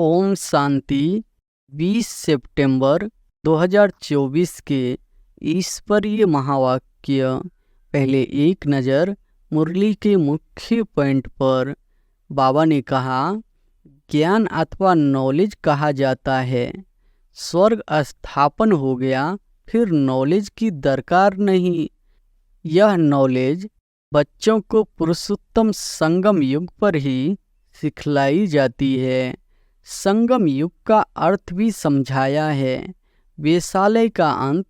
ओम शांति। 20 सितंबर 2024 के ईश्वरीय महावाक्य। पहले एक नज़र मुरली के मुख्य पॉइंट पर। बाबा ने कहा, ज्ञान अथवा नॉलेज कहा जाता है। स्वर्ग स्थापन हो गया, फिर नॉलेज की दरकार नहीं। यह नॉलेज बच्चों को पुरुषोत्तम संगम युग पर ही सिखलाई जाती है। संगम युग का अर्थ भी समझाया है। वेशालय का अंत,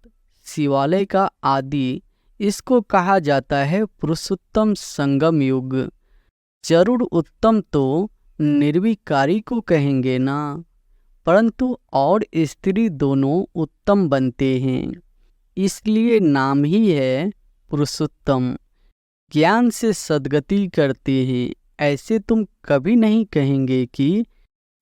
शिवालय का आदि, इसको कहा जाता है पुरुषोत्तम संगम युग। जरूर उत्तम तो निर्विकारी को कहेंगे ना, परंतु और स्त्री दोनों उत्तम बनते हैं, इसलिए नाम ही है पुरुषोत्तम। ज्ञान से सद्गति करते हैं, ऐसे तुम कभी नहीं कहेंगे कि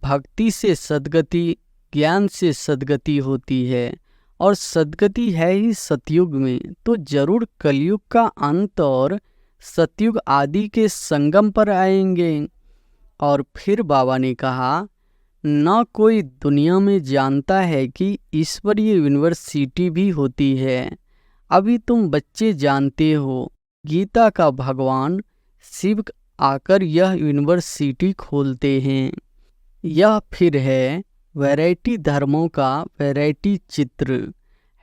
भक्ति से सद्गति, ज्ञान से सद्गति होती है, और सद्गति है ही सतयुग में, तो जरूर कलयुग का अंत और सतयुग आदि के संगम पर आएंगे। और फिर बाबा ने कहा, न कोई दुनिया में जानता है कि ईश्वरीय यूनिवर्सिटी भी होती है। अभी तुम बच्चे जानते हो, गीता का भगवान शिव आकर यह यूनिवर्सिटी खोलते हैं। यह फिर है वैरायटी धर्मों का वैरायटी चित्र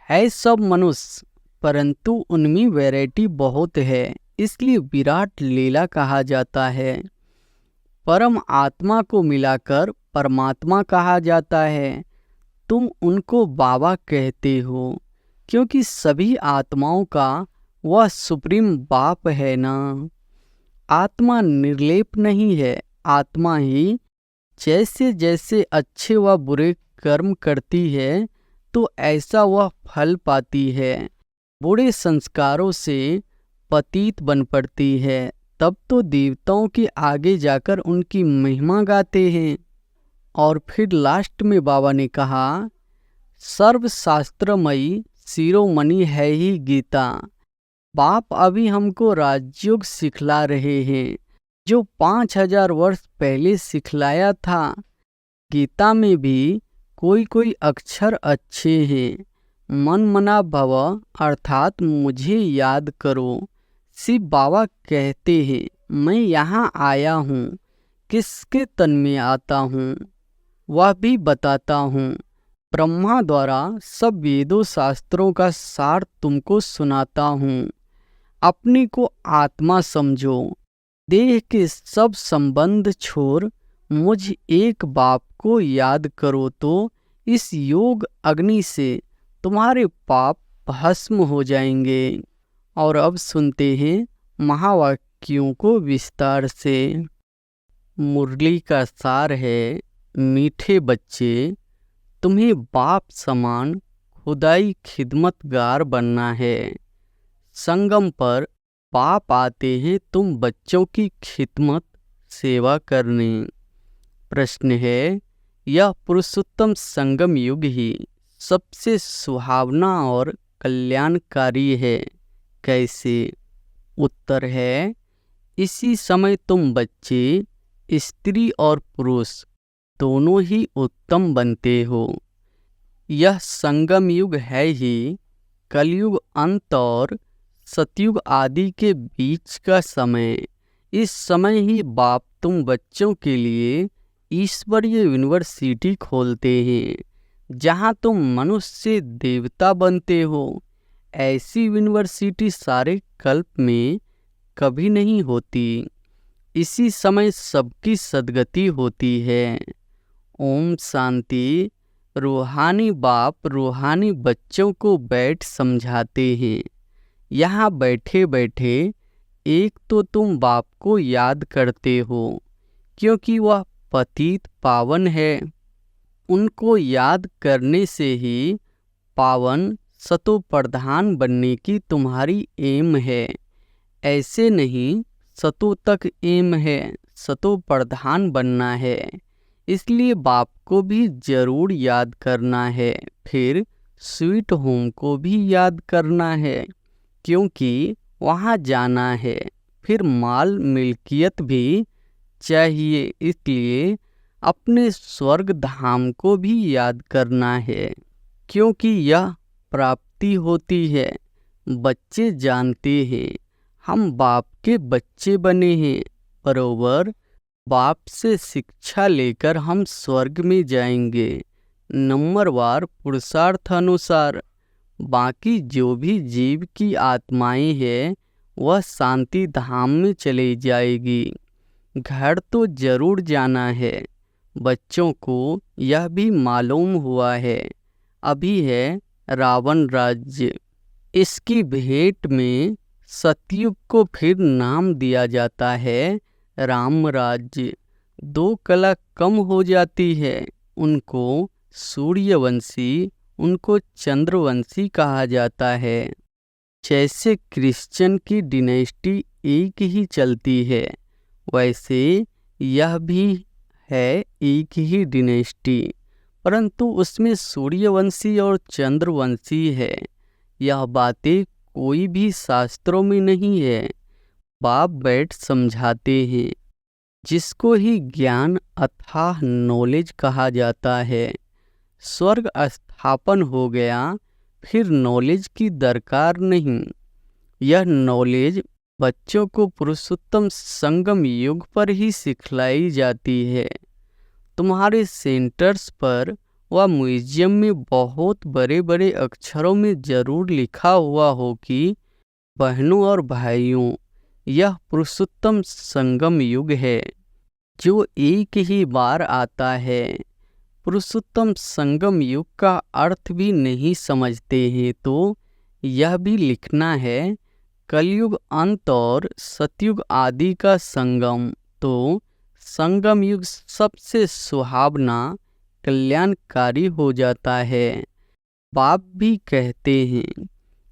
है। सब मनुष्य, परंतु उनमें वैरायटी बहुत है, इसलिए विराट लीला कहा जाता है। परम आत्मा को मिलाकर परमात्मा कहा जाता है। तुम उनको बाबा कहते हो, क्योंकि सभी आत्माओं का वह सुप्रीम बाप है ना। आत्मा निर्लेप नहीं है। आत्मा ही जैसे जैसे अच्छे व बुरे कर्म करती है, तो ऐसा वह फल पाती है। बुरे संस्कारों से पतित बन पड़ती है, तब तो देवताओं के आगे जाकर उनकी महिमा गाते हैं। और फिर लास्ट में बाबा ने कहा, सर्वशास्त्रमयी शिरोमणि है ही गीता। बाप अभी हमको राजयोग सिखला रहे हैं, जो 5000 वर्ष पहले सिखलाया था। गीता में भी कोई कोई अक्षर अच्छे हैं। मन मना भव अर्थात मुझे याद करो। शिव बाबा कहते हैं, मैं यहाँ आया हूँ, किसके तन में आता हूँ वह भी बताता हूँ। ब्रह्मा द्वारा सब वेदों शास्त्रों का सार तुमको सुनाता हूँ। अपने को आत्मा समझो, देह के सब संबंध छोड़ मुझ एक बाप को याद करो, तो इस योग अग्नि से तुम्हारे पाप भस्म हो जाएंगे। और अब सुनते हैं महावाक्यों को विस्तार से। मुरली का सार है, मीठे बच्चे, तुम्हें बाप समान खुदाई खिदमतगार बनना है। संगम पर बाप आते हैं तुम बच्चों की खिदमत सेवा करने। प्रश्न है, यह पुरुषोत्तम संगम युग ही सबसे सुहावना और कल्याणकारी है, कैसे? उत्तर है, इसी समय तुम बच्चे, स्त्री और पुरुष दोनों ही उत्तम बनते हो। यह संगम युग है ही कलयुग अंत और सतयुग आदि के बीच का समय। इस समय ही बाप तुम बच्चों के लिए ईश्वरीय यूनिवर्सिटी खोलते हैं, जहाँ तुम मनुष्य से देवता बनते हो। ऐसी यूनिवर्सिटी सारे कल्प में कभी नहीं होती। इसी समय सबकी सद्गति होती है। ओम शांति। रूहानी बाप रूहानी बच्चों को बैठ समझाते हैं। यहाँ बैठे बैठे एक तो तुम बाप को याद करते हो, क्योंकि वह पतित पावन है। उनको याद करने से ही पावन सतो प्रधान बनने की तुम्हारी एम है। ऐसे नहीं, सतो तक एम है, सतो प्रधान बनना है। इसलिए बाप को भी जरूर याद करना है। फिर स्वीट होम को भी याद करना है, क्योंकि वहाँ जाना है। फिर माल मिल्कियत भी चाहिए, इसलिए अपने स्वर्ग धाम को भी याद करना है, क्योंकि यह प्राप्ति होती है। बच्चे जानते हैं हम बाप के बच्चे बने हैं, बरोबर बाप से शिक्षा लेकर हम स्वर्ग में जाएंगे नंबरवार पुरुषार्थ अनुसार। बाकी जो भी जीव की आत्माएं हैं वह शांति धाम में चली जाएगी। घर तो जरूर जाना है। बच्चों को यह भी मालूम हुआ है, अभी है रावण राज्य। इसकी भेंट में सतयुग को फिर नाम दिया जाता है राम राज्य। 2 कला कम हो जाती है, उनको सूर्यवंशी, उनको चंद्रवंशी कहा जाता है। जैसे क्रिश्चियन की डिनेस्टी एक ही चलती है, वैसे यह भी है एक ही डिनेस्टी, परंतु उसमें सूर्यवंशी और चंद्रवंशी है। यह बातें कोई भी शास्त्रों में नहीं है, बाप बैठ समझाते हैं, जिसको ही ज्ञान अथाह नॉलेज कहा जाता है। स्वर्ग स्थापन हो गया, फिर नॉलेज की दरकार नहीं। यह नॉलेज बच्चों को पुरुषोत्तम संगम युग पर ही सिखलाई जाती है। तुम्हारे सेंटर्स पर व म्यूजियम में बहुत बड़े बड़े अक्षरों में जरूर लिखा हुआ हो कि बहनों और भाइयों, यह पुरुषोत्तम संगम युग है जो एक ही बार आता है। पुरुषोत्तम संगम युग का अर्थ भी नहीं समझते हैं तो यह भी लिखना है, कलयुग अंत और सतयुग आदि का संगम। तो संगम युग सबसे सुहावना कल्याणकारी हो जाता है। बाप भी कहते हैं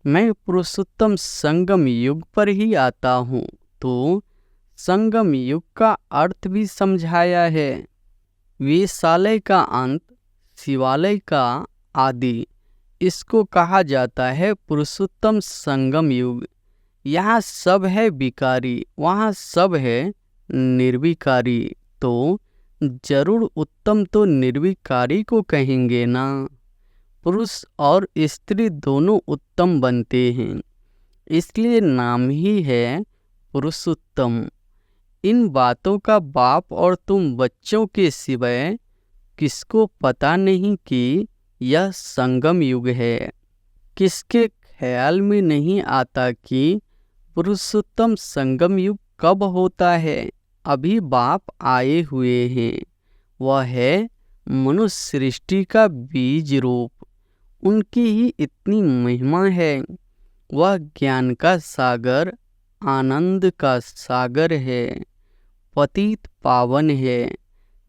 मैं पुरुषोत्तम संगम युग पर ही आता हूँ, तो संगम युग का अर्थ भी समझाया है। वेशालय का अंत, शिवालय का आदि, इसको कहा जाता है पुरुषोत्तम संगम युग। यहाँ सब है विकारी, वहाँ सब है निर्विकारी, तो जरूर उत्तम तो निर्विकारी को कहेंगे ना। पुरुष और स्त्री दोनों उत्तम बनते हैं, इसलिए नाम ही है पुरुषोत्तम। इन बातों का बाप और तुम बच्चों के सिवाय किसको पता नहीं कि यह संगम युग है। किसके ख्याल में नहीं आता कि पुरुषोत्तम संगम युग कब होता है। अभी बाप आए हुए हैं, वह है मनुष्य सृष्टि का बीज रूप। उनकी ही इतनी महिमा है। वह ज्ञान का सागर, आनंद का सागर है, पतित पावन है,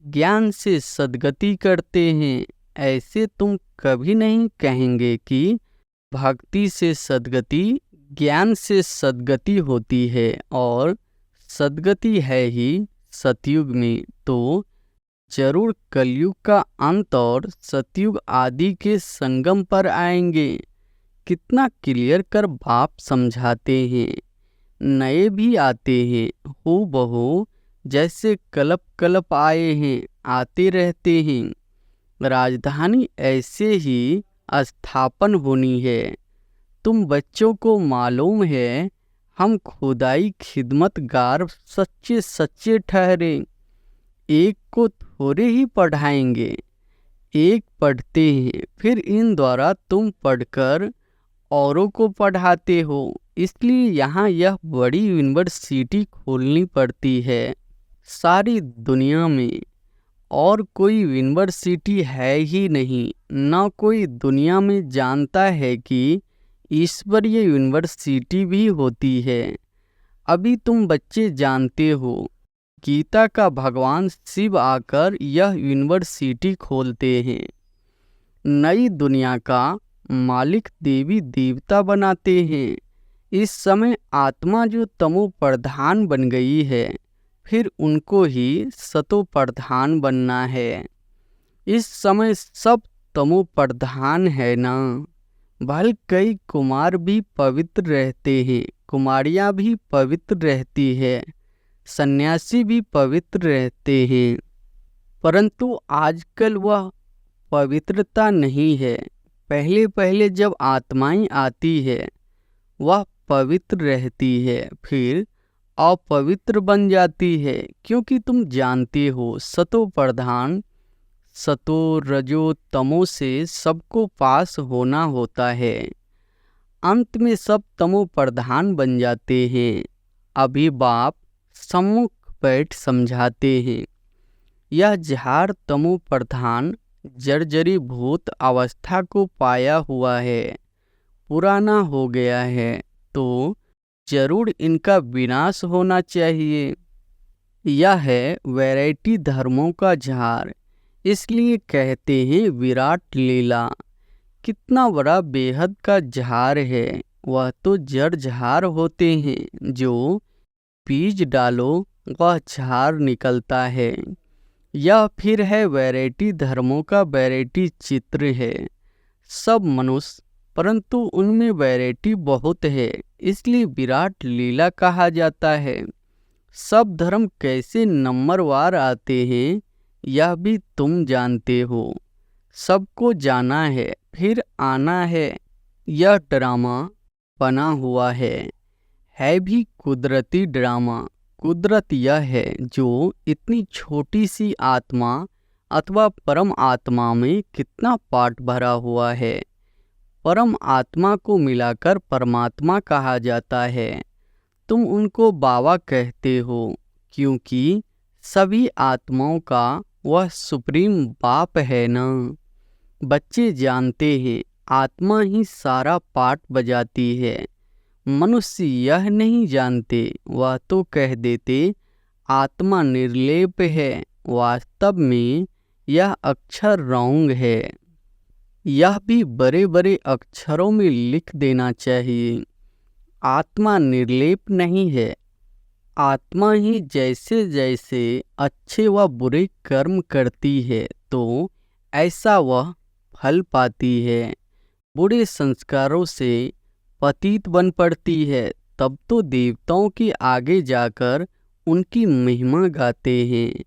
ज्ञान से सद्गति करते हैं। ऐसे तुम कभी नहीं कहेंगे कि भक्ति से सद्गति, ज्ञान से सद्गति होती है और सद्गति है ही सतयुग में। तो जरूर कलयुग का अंत और सतयुग आदि के संगम पर आएंगे। कितना क्लियर कर बाप समझाते हैं। नए भी आते हैं, हो बहो जैसे कल्प कल्प आए हैं, आते रहते हैं। राजधानी ऐसे ही स्थापन होनी है। तुम बच्चों को मालूम है हम खुदाई खिदमतगार सच्चे सच्चे ठहरे। एक को थोड़े ही पढ़ाएंगे, एक पढ़ते हैं, फिर इन द्वारा तुम पढ़कर औरों को पढ़ाते हो। इसलिए यहाँ यह बड़ी यूनिवर्सिटी खोलनी पड़ती है। सारी दुनिया में और कोई यूनिवर्सिटी है ही नहीं, न कोई दुनिया में जानता है कि ईश्वरीय यूनिवर्सिटी भी होती है। अभी तुम बच्चे जानते हो, गीता का भगवान शिव आकर यह यूनिवर्सिटी खोलते हैं। नई दुनिया का मालिक देवी देवता बनाते हैं। इस समय आत्मा जो तमो प्रधान बन गई है, फिर उनको ही सतो प्रधान बनना है। इस समय सब तमो प्रधान है ना। भल कई कुमार भी पवित्र रहते हैं, कुमारियाँ भी पवित्र रहती है, सन्यासी भी पवित्र रहते हैं, परंतु आजकल वह पवित्रता नहीं है। पहले पहले जब आत्माएं आती है वह पवित्र रहती है, फिर अपवित्र बन जाती है, क्योंकि तुम जानते हो सतो प्रधान सतो रजो तमो से सबको पास होना होता है। अंत में सब तमो प्रधान बन जाते हैं। अभी बाप सम्मुख बैठ समझाते हैं। यह झाड़ तमो प्रधान जर्जरी भूत अवस्था को पाया हुआ है, पुराना हो गया है, तो जरूर इनका विनाश होना चाहिए। यह है वैरायटी धर्मों का झाड़, इसलिए कहते हैं विराट लीला। कितना बड़ा बेहद का झाड़ है। वह तो जड़ झाड़ होते हैं, जो बीज डालो वह झाड़ निकलता है। यह फिर है वैरायटी धर्मों का वैरायटी चित्र है। सब मनुष्य, परंतु उनमें वैरायटी बहुत है, इसलिए विराट लीला कहा जाता है। सब धर्म कैसे नंबरवार आते हैं यह भी तुम जानते हो। सबको जाना है, फिर आना है। यह ड्रामा बना हुआ है भी कुदरती ड्रामा। कुदरत यह है जो इतनी छोटी सी आत्मा अथवा परम आत्मा में कितना पार्ट भरा हुआ है। परम आत्मा को मिलाकर परमात्मा कहा जाता है। तुम उनको बाबा कहते हो, क्योंकि सभी आत्माओं का वह सुप्रीम बाप है ना। बच्चे जानते हैं आत्मा ही सारा पार्ट बजाती है। मनुष्य यह नहीं जानते, वह तो कह देते आत्मा निर्लेप है। वास्तव में यह अक्षर रॉन्ग है। यह भी बड़े बड़े अक्षरों में लिख देना चाहिए। आत्मा निर्लेप नहीं है। आत्मा ही जैसे जैसे अच्छे व बुरे कर्म करती है तो ऐसा वह फल पाती है। बुरे संस्कारों से पतित बन पड़ती है, तब तो देवताओं के आगे जाकर उनकी महिमा गाते हैं।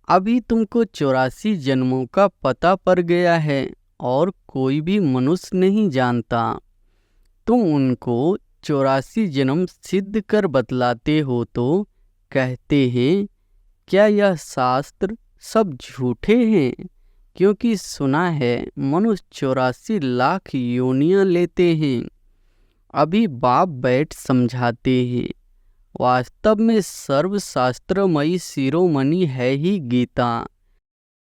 अभी तुमको 84 जन्मों का पता पड़ गया है और कोई भी मनुष्य नहीं जानता। तुम उनको 84 जन्म सिद्ध कर बतलाते हो तो कहते हैं क्या यह शास्त्र सब झूठे हैं? क्योंकि सुना है मनुष्य 84 लाख योनियां लेते हैं। अभी बाप बैठ समझाते हैं। वास्तव में सर्वशास्त्रमयी शिरोमणि है ही गीता।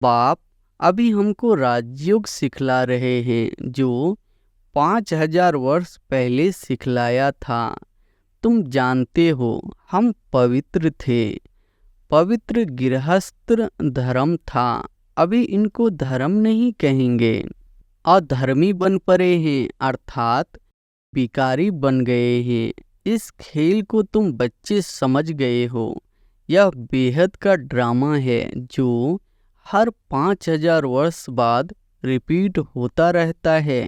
बाप अभी हमको राजयोग सिखला रहे हैं, जो 5000 वर्ष पहले सिखलाया था। तुम जानते हो हम पवित्र थे। पवित्र गृहस्थ धर्म था। अभी इनको धर्म नहीं कहेंगे। अधर्मी बन पड़े हैं, अर्थात भिखारी बन गए हैं। इस खेल को तुम बच्चे समझ गए हो। यह बेहद का ड्रामा है जो हर 5000 वर्ष बाद रिपीट होता रहता है।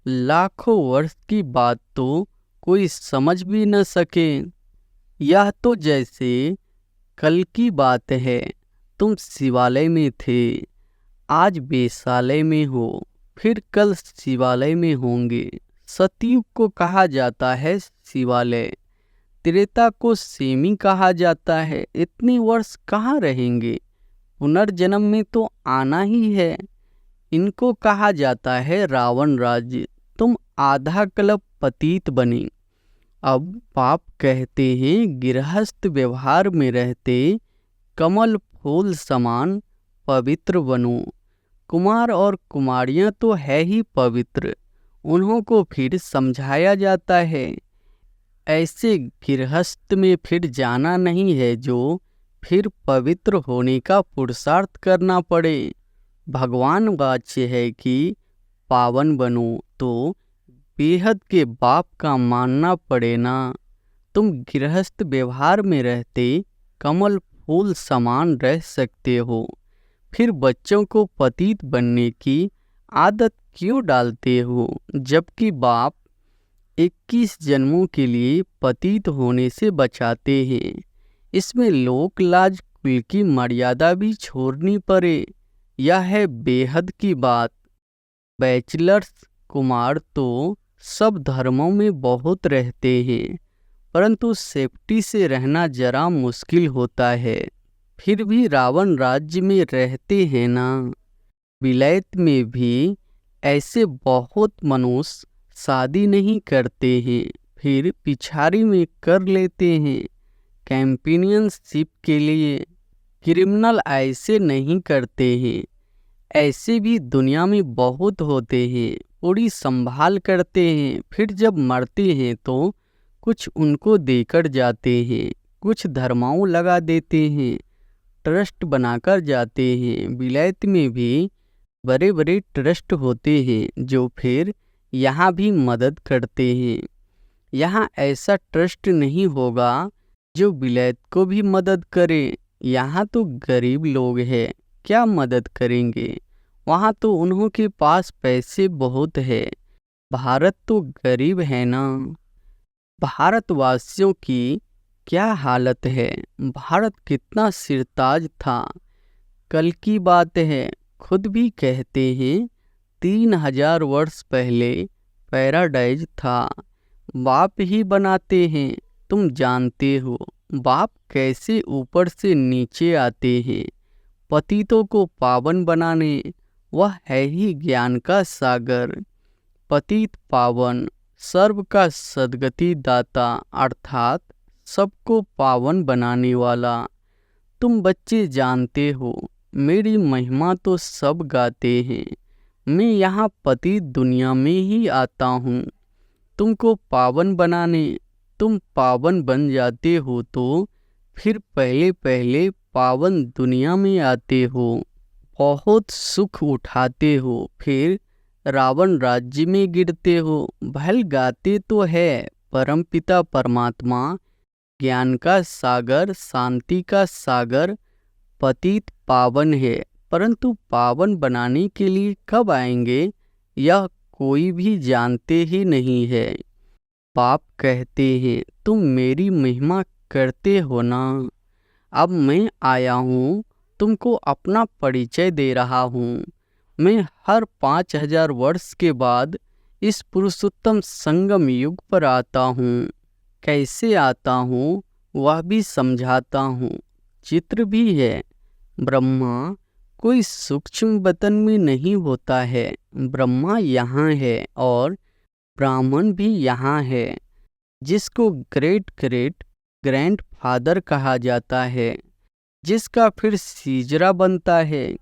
लाखों वर्ष की बात तो कोई समझ भी न सके। यह तो जैसे कल की बात है। तुम शिवालय में थे, आज वेश्यालय में हो, फिर कल शिवालय में होंगे। सतयुग को कहा जाता है शिवालय, त्रेता को सेमी कहा जाता है। इतनी वर्ष कहाँ रहेंगे? पुनर्जन्म में तो आना ही है। इनको कहा जाता है रावण राज्य। तुम आधा कल्प पतित बने। अब पाप कहते हैं गृहस्थ व्यवहार में रहते कमल फूल समान पवित्र बनो। कुमार और कुमारियां तो है ही पवित्र, उन्हों को फिर समझाया जाता है। ऐसे गृहस्थ में फिर जाना नहीं है जो फिर पवित्र होने का पुरुषार्थ करना पड़े। भगवान वाच्य है कि पावन बनो, तो बेहद के बाप का मानना पड़े ना। तुम गृहस्थ व्यवहार में रहते कमल फूल समान रह सकते हो, फिर बच्चों को पतित बनने की आदत क्यों डालते हो? जबकि बाप 21 जन्मों के लिए पतित होने से बचाते हैं। इसमें लोक लाज कुल की मर्यादा भी छोड़नी पड़े, यह है बेहद की बात। बैचलर्स कुमार तो सब धर्मों में बहुत रहते हैं, परंतु सेफ्टी से रहना जरा मुश्किल होता है। फिर भी रावण राज्य में रहते हैं ना। विलायत में भी ऐसे बहुत मनुष्य शादी नहीं करते हैं, फिर पिछाड़ी में कर लेते हैं कंपेनियनशिप के लिए। क्रिमिनल ऐसे नहीं करते हैं, ऐसे भी दुनिया में बहुत होते हैं। पूरी संभाल करते हैं, फिर जब मरते हैं तो कुछ उनको देकर जाते हैं, कुछ धर्माओं लगा देते हैं, ट्रस्ट बनाकर जाते हैं। विलायत में भी बड़े बड़े ट्रस्ट होते हैं जो फिर यहाँ भी मदद करते हैं। यहाँ ऐसा ट्रस्ट नहीं होगा जो विलायत को भी मदद करे। यहाँ तो गरीब लोग हैं, क्या मदद करेंगे? वहाँ तो उन्हों के पास पैसे बहुत है। भारत तो गरीब है ना। भारतवासियों की क्या हालत है। भारत कितना सिरताज था। कल की बात है, खुद भी कहते हैं 3000 वर्ष पहले पैराडाइज था। बाप ही बनाते हैं, तुम जानते हो बाप कैसे ऊपर से नीचे आते हैं पतितों को पावन बनाने। वह है ही ज्ञान का सागर, पतित पावन, सर्व का सद्गति दाता, अर्थात सबको पावन बनाने वाला। तुम बच्चे जानते हो मेरी महिमा तो सब गाते हैं। मैं यहाँ पतित दुनिया में ही आता हूँ तुमको पावन बनाने। तुम पावन बन जाते हो तो फिर पहले पहले पावन दुनिया में आते हो, बहुत सुख उठाते हो, फिर रावण राज्य में गिरते हो। भल गाते तो है परमपिता परमात्मा, ज्ञान का सागर, शांति का सागर, पतित पावन है, परंतु पावन बनाने के लिए कब आएंगे यह कोई भी जानते ही नहीं है। बाप कहते हैं तुम मेरी महिमा करते हो ना। अब मैं आया हूँ, तुमको अपना परिचय दे रहा हूँ। मैं हर 5000 वर्ष के बाद इस पुरुषोत्तम संगम युग पर आता हूँ। कैसे आता हूँ वह भी समझाता हूँ, चित्र भी है। ब्रह्मा कोई सूक्ष्म बतन में नहीं होता है। ब्रह्मा यहाँ है और ब्राह्मण भी यहाँ है, जिसको ग्रेट ग्रेट ग्रैंड फादर कहा जाता है, जिसका फिर सीजरा बनता है।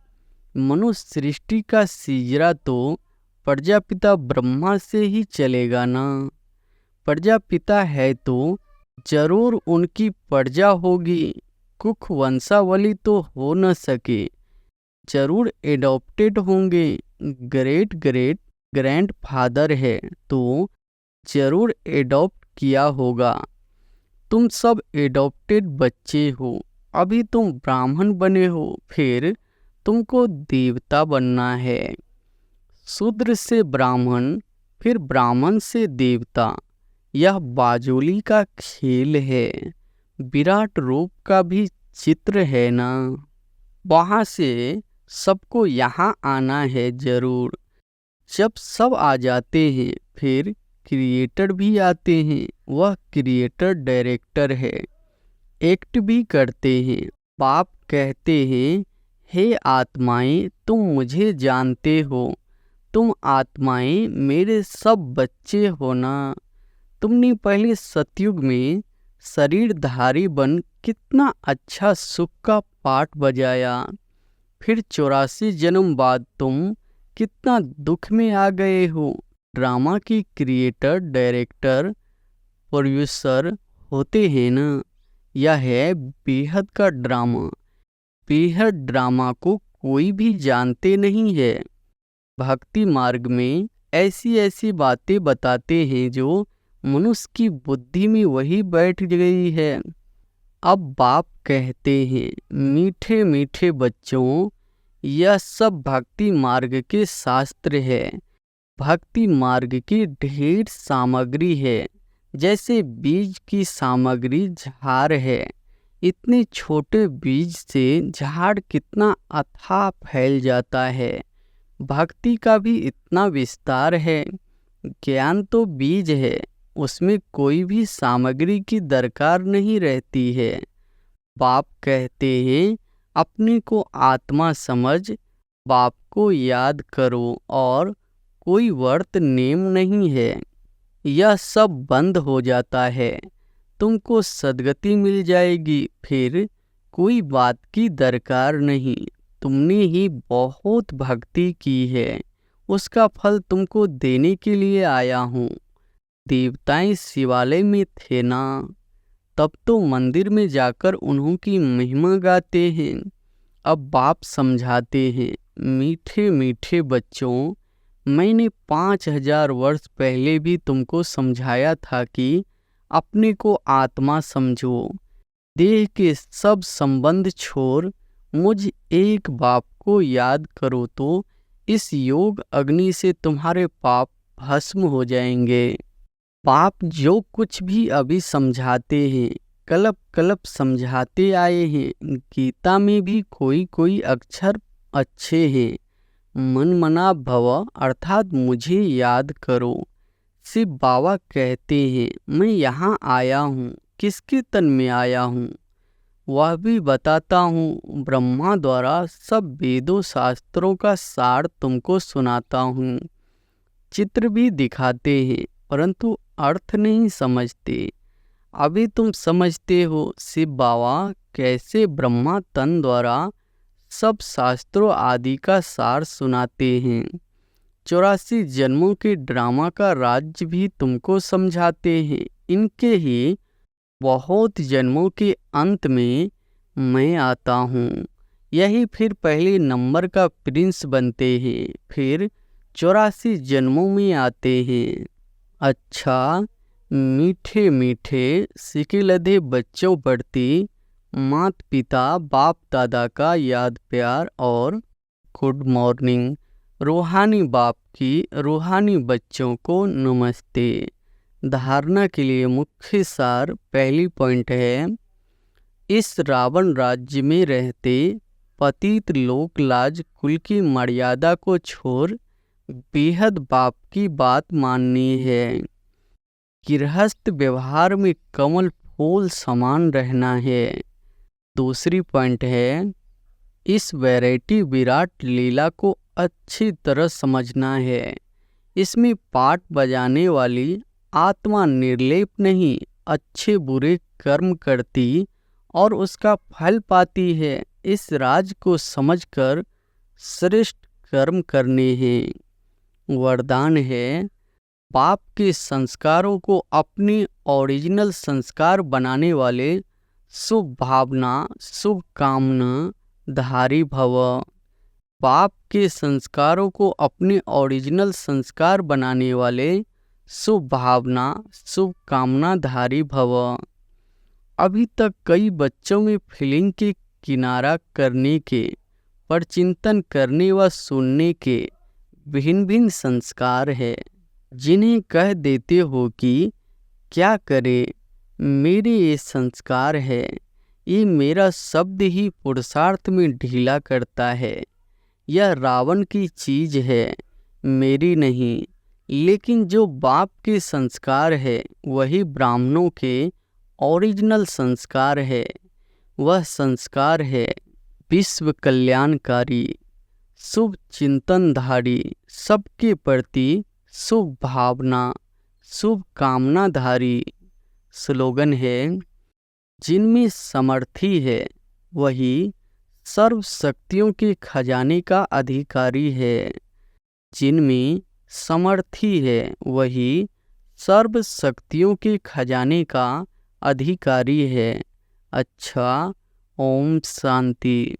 मनुष्य सृष्टि का सीजरा तो प्रजापिता ब्रह्मा से ही चलेगा ना। प्रजापिता है तो जरूर उनकी प्रजा होगी, कुख वंशावली तो हो न सके, जरूर एडॉप्टेड होंगे। ग्रेट ग्रेट ग्रैंड फादर है तो जरूर एडॉप्ट किया होगा। तुम सब एडॉप्टेड बच्चे हो। अभी तुम ब्राह्मण बने हो, फिर तुमको देवता बनना है। शूद्र से ब्राह्मण, फिर ब्राह्मण से देवता, यह बाजोली का खेल है। विराट रूप का भी चित्र है ना। वहाँ से सबको यहाँ आना है जरूर। जब सब आ जाते हैं फिर क्रिएटर भी आते हैं। वह क्रिएटर डायरेक्टर है, एक्ट भी करते हैं। बाप कहते हैं हे आत्माएं तुम मुझे जानते हो, तुम आत्माएं मेरे सब बच्चे हो ना। तुमने पहले सतयुग में शरीरधारी बन कितना अच्छा सुख का पाठ बजाया, फिर 84 जन्म बाद तुम कितना दुख में आ गए हो। ड्रामा की क्रिएटर डायरेक्टर प्रोड्यूसर होते हैं ना। यह है बेहद का ड्रामा। बेहद ड्रामा को कोई भी जानते नहीं है। भक्ति मार्ग में ऐसी ऐसी बातें बताते हैं जो मनुष्य की बुद्धि में वही बैठ गई है। अब बाप कहते हैं मीठे मीठे बच्चों, यह सब भक्ति मार्ग के शास्त्र है। भक्ति मार्ग की ढेर सामग्री है, जैसे बीज की सामग्री झार है। इतने छोटे बीज से झाड़ कितना अथाह फैल जाता है। भक्ति का भी इतना विस्तार है। ज्ञान तो बीज है, उसमें कोई भी सामग्री की दरकार नहीं रहती है। बाप कहते हैं अपने को आत्मा समझ, बाप को याद करो और कोई वर्त नेम नहीं है। यह सब बंद हो जाता है, तुमको सद्गति मिल जाएगी, फिर कोई बात की दरकार नहीं। तुमने ही बहुत भक्ति की है, उसका फल तुमको देने के लिए आया हूँ। देवताएं शिवालय में थे ना, तब तो मंदिर में जाकर उन्हों की महिमा गाते हैं। अब बाप समझाते हैं, मीठे मीठे बच्चों, मैंने 5000 वर्ष पहले भी तुमको समझाया था कि अपने को आत्मा समझो, देह के सब संबंध छोड़ मुझ एक बाप को याद करो तो इस योग अग्नि से तुम्हारे पाप भस्म हो जाएंगे। बाप जो कुछ भी अभी समझाते हैं कल्प कल्प समझाते आए हैं। गीता में भी कोई कोई अक्षर अच्छे हैं। मन मना भव अर्थात मुझे याद करो। शिव बाबा कहते हैं मैं यहाँ आया हूँ, किसके तन में आया हूँ वह भी बताता हूँ। ब्रह्मा द्वारा सब वेदों शास्त्रों का सार तुमको सुनाता हूँ। चित्र भी दिखाते हैं परंतु अर्थ नहीं समझते। अभी तुम समझते हो शिव बाबा कैसे ब्रह्मा तन द्वारा सब शास्त्रों आदि का सार सुनाते हैं। 84 जन्मों के ड्रामा का राज्य भी तुमको समझाते हैं। इनके ही बहुत जन्मों के अंत में मैं आता हूँ। यही फिर पहले नंबर का प्रिंस बनते हैं, फिर 84 जन्मों में आते हैं। अच्छा मीठे मीठे सिके लधे बच्चों प्रति मात पिता बाप दादा का याद प्यार और गुड मॉर्निंग। रूहानी बाप की रूहानी बच्चों को नमस्ते। धारणा के लिए मुख्य सार पहली पॉइंट है, इस रावण राज्य में रहते पतित लोक लाज कुल की मर्यादा को छोड़ बेहद बाप की बात माननी है। गृहस्थ व्यवहार में कमल फूल समान रहना है। दूसरी पॉइंट है, इस वैरायटी विराट लीला को अच्छी तरह समझना है। इसमें पाठ बजाने वाली आत्मा निर्लेप नहीं, अच्छे बुरे कर्म करती और उसका फल पाती है। इस राज को समझकर श्रेष्ठ कर्म करने हैं। वरदान है, बाप के संस्कारों को अपने ओरिजिनल संस्कार बनाने वाले शुभ भावना शुभ कामना धारी भव। बाप के संस्कारों को अपने ओरिजिनल संस्कार बनाने वाले शुभ भावना शुभ कामना धारी भव। अभी तक कई बच्चों में फीलिंग के किनारा करने के पर चिंतन करने व सुनने के भिन्न भिन्न संस्कार है, जिन्हें कह देते हो कि क्या करे, मेरे ये संस्कार है, ये मेरा शब्द ही पुरुषार्थ में ढीला करता है। यह रावण की चीज है, मेरी नहीं। लेकिन जो बाप के संस्कार है वही ब्राह्मणों के ओरिजिनल संस्कार है। वह संस्कार है विश्व कल्याणकारी शुभ चिंतनधारी सबके प्रति शुभ भावना शुभ कामनाधारी। स्लोगन है, जिनमें समर्थी है वही सर्व शक्तियों के खजाने का अधिकारी है। जिनमें समर्थी है वही सर्व शक्तियों के खजाने का अधिकारी है। अच्छा, ओम शांति।